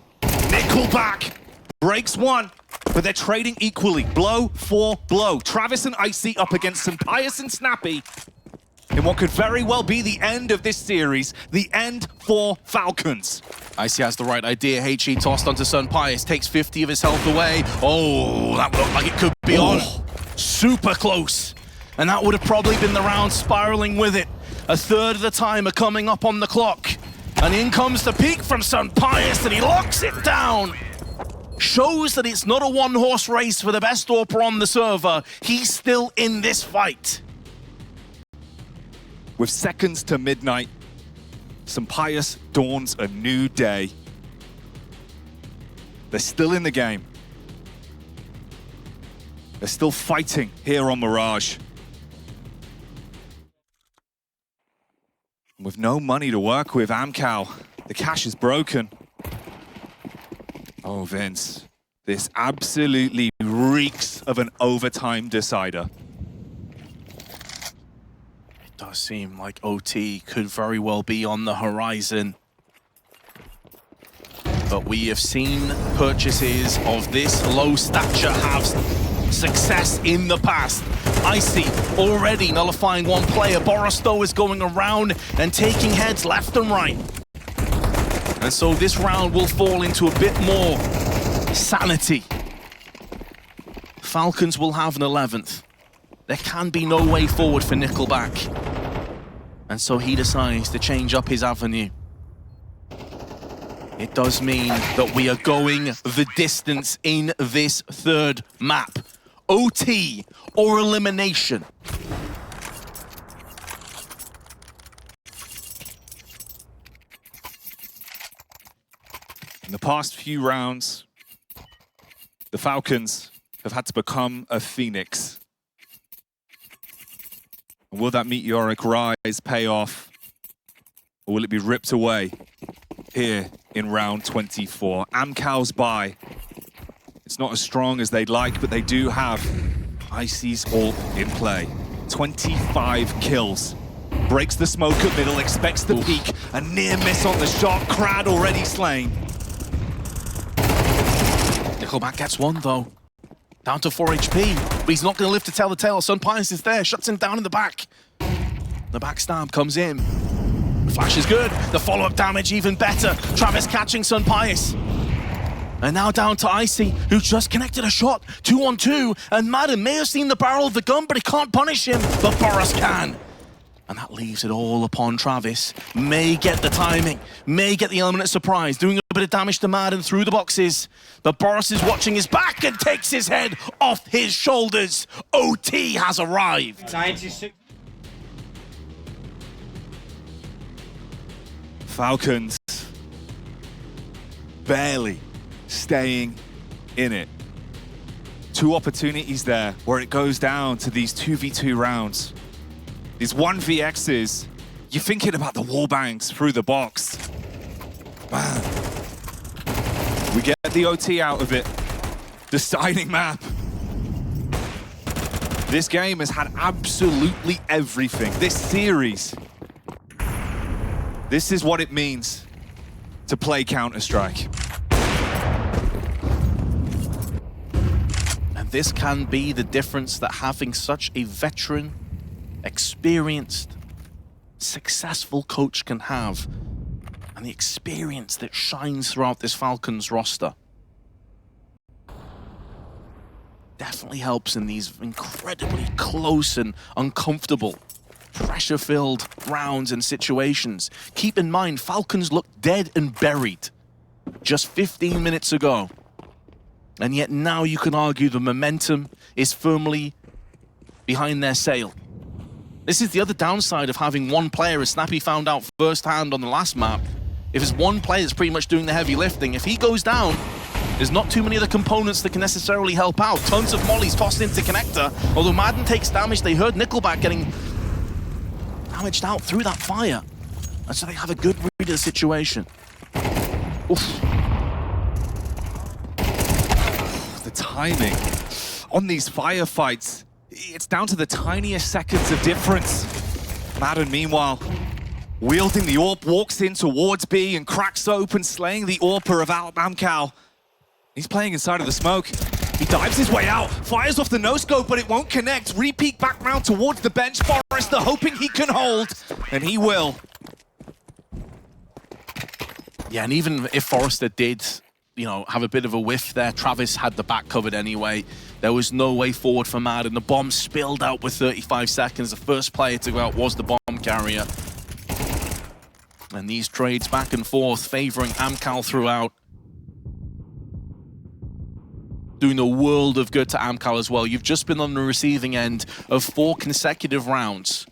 [SPEAKER 2] Nickelback breaks 1, but they're trading equally, blow for blow. Travis and Icy up against SunPayus and Snappi in what could very well be the end of this series, the end for Falcons.
[SPEAKER 1] Icy has the right idea. HE tossed onto SunPayus, takes 50 of his health away. Oh, that looked like it could be on. Super close. And that would have probably been the round spiraling with it. A third of the timer coming up on the clock. And in comes the peak from SunPayus, and he locks it down. Shows that it's not a one-horse race for the best AWPer on the server. He's still in this fight.
[SPEAKER 2] With seconds to midnight, SunPayus dawns a new day. They're still in the game. They're still fighting here on Mirage. With no money to work with, AMKAL, the cash is broken. Oh, Vince, this absolutely reeks of an overtime decider.
[SPEAKER 1] It does seem like OT could very well be on the horizon. But we have seen purchases of this low stature have success in the past. Icy already nullifying 1 player. BOROS, though, is going around and taking heads left and right. And so this round will fall into a bit more sanity. Falcons will have an 11th. There can be no way forward for Nickelback. And so he decides to change up his avenue. It does mean that we are going the distance in this 3rd map. OT or elimination.
[SPEAKER 2] In the past few rounds, the Falcons have had to become a phoenix. Will that meteoric rise pay off? Or will it be ripped away here in round 24? AMKAL's buy. It's not as strong as they'd like, but they do have Icy's ult in play. 25 kills. Breaks the smoke at middle, expects the peek. A near miss on the shot. Crad already slain.
[SPEAKER 1] Nickelback gets 1, though. Down to 4 HP. But he's not going to live to tell the tale. SunPayus is there, shuts him down in the back. The backstab comes in. The flash is good. The follow-up damage even better. Travis catching SunPayus. And now down to Icy, who just connected a shot. 2-on-2. And Madden may have seen the barrel of the gun, but he can't punish him. But BOROS can. And that leaves it all upon Travis. May get the timing, may get the element of surprise, doing a bit of damage to Madden through the boxes. But BOROS is watching his back and takes his head off his shoulders. OT has arrived.
[SPEAKER 3] 96.
[SPEAKER 2] Falcons barely staying in it. Two opportunities there where it goes down to these 2v2 rounds. These 1vx's, you're thinking about the wall bangs through the box. Man. We get the OT out of it. Deciding map. This game has had absolutely everything. This series. This is what it means to play Counter-Strike.
[SPEAKER 1] And this can be the difference that having such a veteran, experienced, successful coach can have, and the experience that shines throughout this Falcons roster. Definitely helps in these incredibly close and uncomfortable, pressure-filled rounds and situations. Keep in mind, Falcons looked dead and buried just 15 minutes ago. And yet now you can argue the momentum is firmly behind their sail. This is the other downside of having one player, as Snappi found out firsthand on the last map. If it's one player that's pretty much doing the heavy lifting, if he goes down, there's not too many other components that can necessarily help out. Tons of mollies tossed into connector. Although Madden takes damage, they heard Nickelback getting damaged out through that fire. And so they have a good read of the situation. Oof.
[SPEAKER 2] The timing on these firefights, it's down to the tiniest seconds of difference. Madden, meanwhile, wielding the AWP, walks in towards B and cracks open, slaying the AWPer of AMKAL. He's playing inside of the smoke. He dives his way out, fires off the no-scope, but it won't connect. Re-peek back round towards the bench. Forrester hoping he can hold, and he will.
[SPEAKER 1] Yeah, and even if Forrester did, you know, have a bit of a whiff there, Travis had the back covered anyway. There was no way forward for Madden. The bomb spilled out with 35 seconds. The first player to go out was the bomb carrier. And these trades back and forth, favoring AMKAL throughout. Doing a world of good to AMKAL as well. You've just been on the receiving end of 4 consecutive rounds.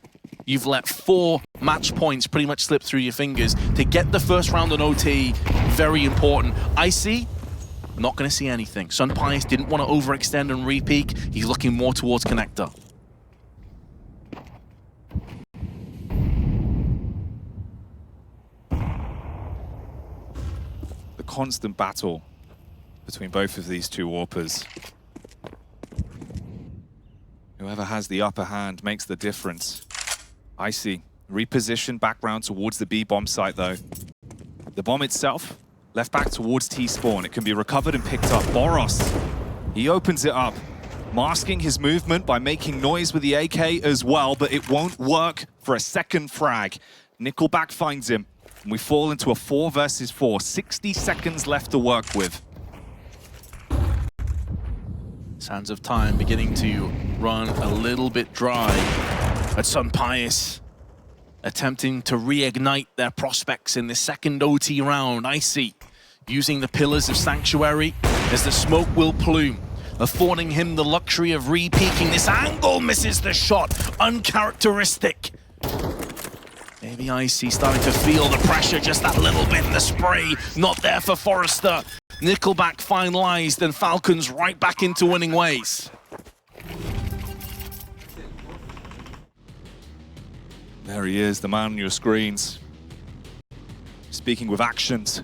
[SPEAKER 1] You've let 4 match points pretty much slip through your fingers. To get the first round on OT, very important. Icy, not going to see anything. SunPayus didn't want to overextend and re-peek. He's looking more towards connector.
[SPEAKER 2] The constant battle between both of these two AWPers. Whoever has the upper hand makes the difference. Icy, repositioned back round towards the B bomb site though. The bomb itself, left back towards T-spawn. It can be recovered and picked up. BOROS, he opens it up, masking his movement by making noise with the AK as well, but it won't work for a second frag. Nickelback finds him, and we fall into a 4 versus 4. 60 seconds left to work with.
[SPEAKER 1] Sands of time beginning to run a little bit dry at SunPayus, attempting to reignite their prospects in the second OT round. Icy using the pillars of Sanctuary as the smoke will plume, affording him the luxury of re-peeking. This angle misses the shot, uncharacteristic. Maybe Icy starting to feel the pressure just that little bit. The spray not there for Forrester. Nickelback finalized and Falcons right back into winning ways.
[SPEAKER 2] There he is, the man on your screens. Speaking with actions.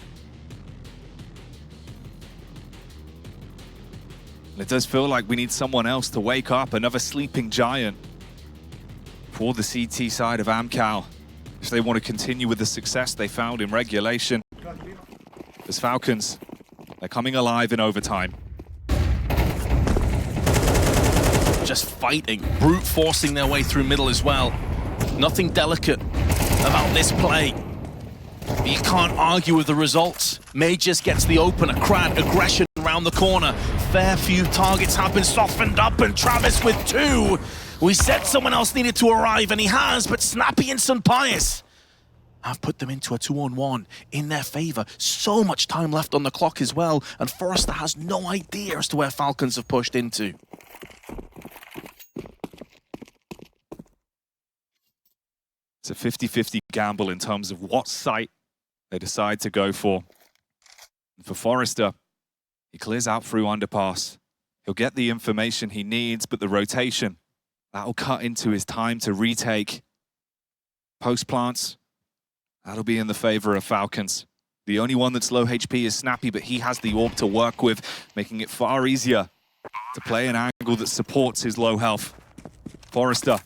[SPEAKER 2] And it does feel like we need someone else to wake up, another sleeping giant for the CT side of AMKAL, if they want to continue with the success they found in regulation. As Falcons, they're coming alive in overtime.
[SPEAKER 1] Just fighting, brute forcing their way through middle as well. Nothing delicate about this play. You can't argue with the results. Magisk gets the opener, Crad, aggression around the corner. Fair few targets have been softened up, and Travis with 2. We said someone else needed to arrive, and he has, but Snappi and SunPayus have put them into a 2-on-1 in their favor. So much time left on the clock as well, and Forrester has no idea as to where Falcons have pushed into.
[SPEAKER 2] It's a 50-50 gamble in terms of what site they decide to go for. For Forrester, he clears out through underpass. He'll get the information he needs, but the rotation, that'll cut into his time to retake. Post plants, that'll be in the favor of Falcons. The only one that's low HP is Snappi, but he has the orb to work with, making it far easier to play an angle that supports his low health. Forrester,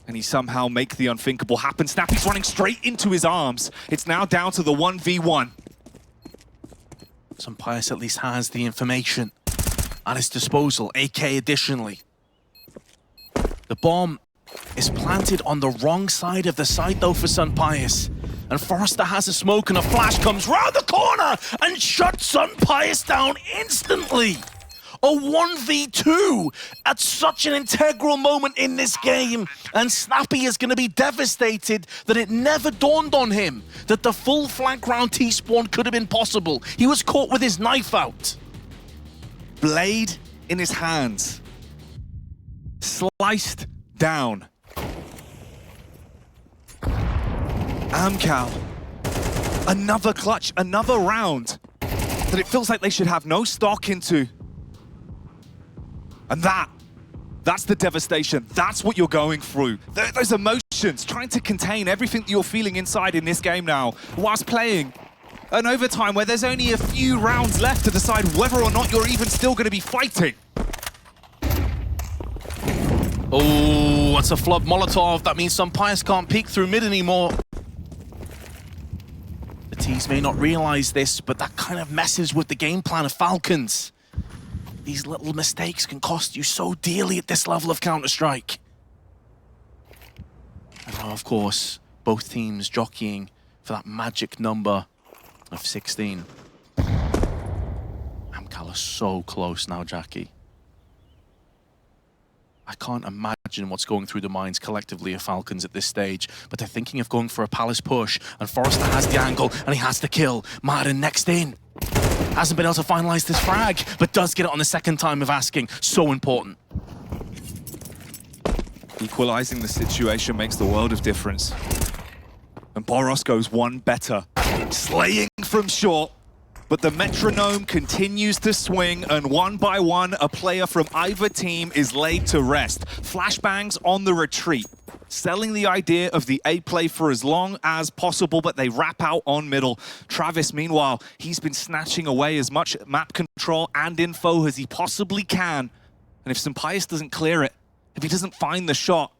[SPEAKER 2] can he somehow make the unthinkable happen? Snappi's running straight into his arms. It's now down to the 1v1.
[SPEAKER 1] SunPayus at least has the information at his disposal, AK additionally. The bomb is planted on the wrong side of the site though for SunPayus. And Forrester has a smoke and a flash comes round the corner and shuts SunPayus down instantly. A 1v2 at such an integral moment in this game. And Snappi is going to be devastated that it never dawned on him that the full flank round T-spawn could have been possible. He was caught with his knife out.
[SPEAKER 2] Blade in his hands. Sliced down. AMKAL. Another clutch, another round that it feels like they should have no stock into. And that's the devastation. That's what you're going through. Those emotions, trying to contain everything that you're feeling inside in this game now, whilst playing an overtime where there's only a few rounds left to decide whether or not you're even still going to be fighting.
[SPEAKER 1] Oh, that's a flub Molotov. That means SunPayus can't peek through mid anymore. The T's may not realize this, but that kind of messes with the game plan of Falcons. These little mistakes can cost you so dearly at this level of Counter-Strike. And now, of course, both teams jockeying for that magic number of 16. AMKAL are so close now, Jackie. I can't imagine what's going through the minds collectively of Falcons at this stage, but they're thinking of going for a Palace push, and Forrester has the angle, and he has the kill. Madden next in. Hasn't been able to finalize this frag, but does get it on the second time of asking. So important.
[SPEAKER 2] Equalizing the situation makes the world of difference. And BOROS goes one better. Slaying from short, but the metronome continues to swing, and one by one, a player from either team is laid to rest. Flashbangs on the retreat, selling the idea of the A play for as long as possible, but they wrap out on middle. Travis, meanwhile, he's been snatching away as much map control and info as he possibly can. And if SunPayus doesn't clear it, if he doesn't find the shot,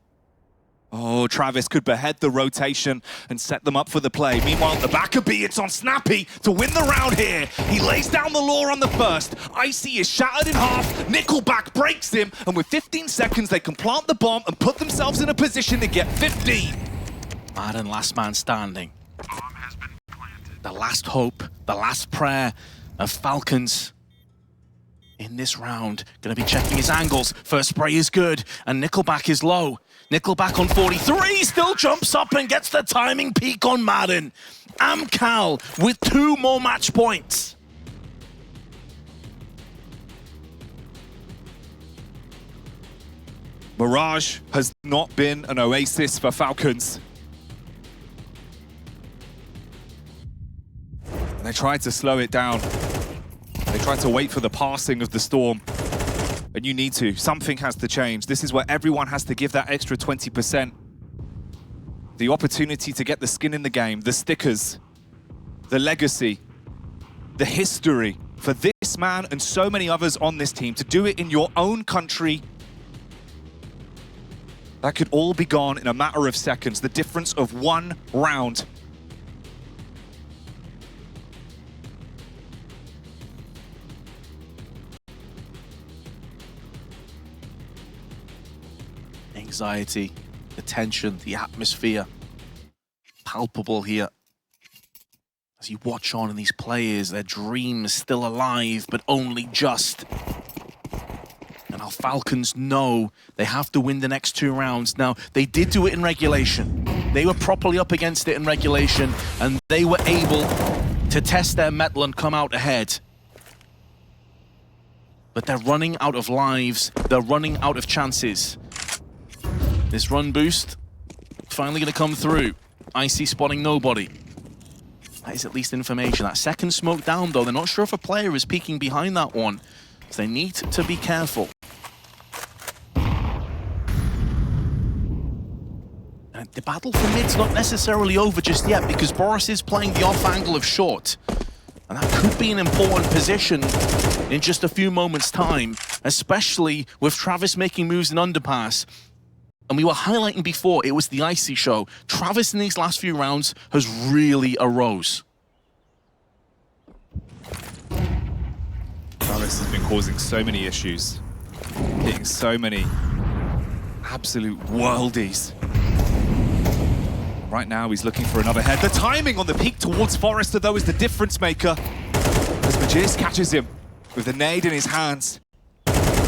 [SPEAKER 2] oh, Travis could behead the rotation and set them up for the play. Meanwhile, at the back of B, it's on Snappi to win the round here. He lays down the law on the first. Icy is shattered in half. Nickelback breaks him. And with 15 seconds, they can plant the bomb and put themselves in a position to get 15.
[SPEAKER 1] Madden, last man standing. The last hope, the last prayer of Falcons in this round. Gonna be checking his angles. First spray is good, and Nickelback is low. Nickelback on 43, still jumps up and gets the timing peak on Madden. AMKAL with 2 more match points.
[SPEAKER 2] Mirage has not been an oasis for Falcons. They tried to slow it down. They tried to wait for the passing of the storm. And you need to. Something has to change. This is where everyone has to give that extra 20%. The opportunity to get the skin in the game, the stickers, the legacy, the history for this man and so many others on this team to do it in your own country. That could all be gone in a matter of seconds. The difference of 1 round.
[SPEAKER 1] Anxiety, the tension, the atmosphere, palpable here. As you watch on and these players, their dreams still alive, but only just. And our Falcons know they have to win the next 2 rounds. Now, they did do it in regulation. They were properly up against it in regulation, and they were able to test their mettle and come out ahead. But they're running out of lives. They're running out of chances. This run boost finally going to come through. Icy spotting nobody. That is at least information. That second smoke down, though, they're not sure if a player is peeking behind that one. So they need to be careful. And the battle for mid's not necessarily over just yet because BOROS is playing the off angle of short. And that could be an important position in just a few moments' time, especially with Travis making moves in underpass. And we were highlighting before, it was the Icy show. Travis in these last few rounds has really arose.
[SPEAKER 2] Travis has been causing so many issues, hitting so many absolute worldies. Right now, he's looking for another head. The timing on the peek towards Forrester, though, is the difference maker. As Magisk catches him with the nade in his hands.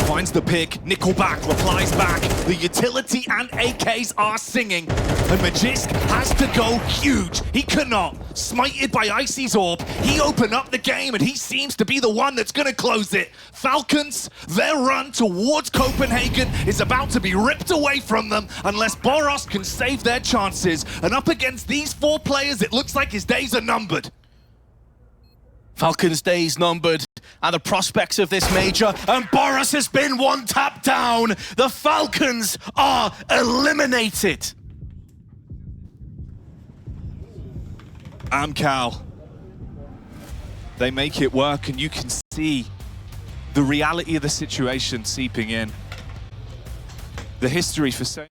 [SPEAKER 2] Finds the pick, Nickelback replies back. The utility and AKs are singing. And Magisk has to go huge. He cannot. Smited by Icy's orb. He opened up the game and he seems to be the one that's going to close it. Falcons, their run towards Copenhagen is about to be ripped away from them unless BOROS can save their chances. And up against these 4 players, it looks like his days are numbered.
[SPEAKER 1] Falcons' days numbered, and the prospects of this major, and BOROS has been one tap down. The Falcons are eliminated.
[SPEAKER 2] AMKAL, they make it work, and you can see the reality of the situation seeping in. The history for so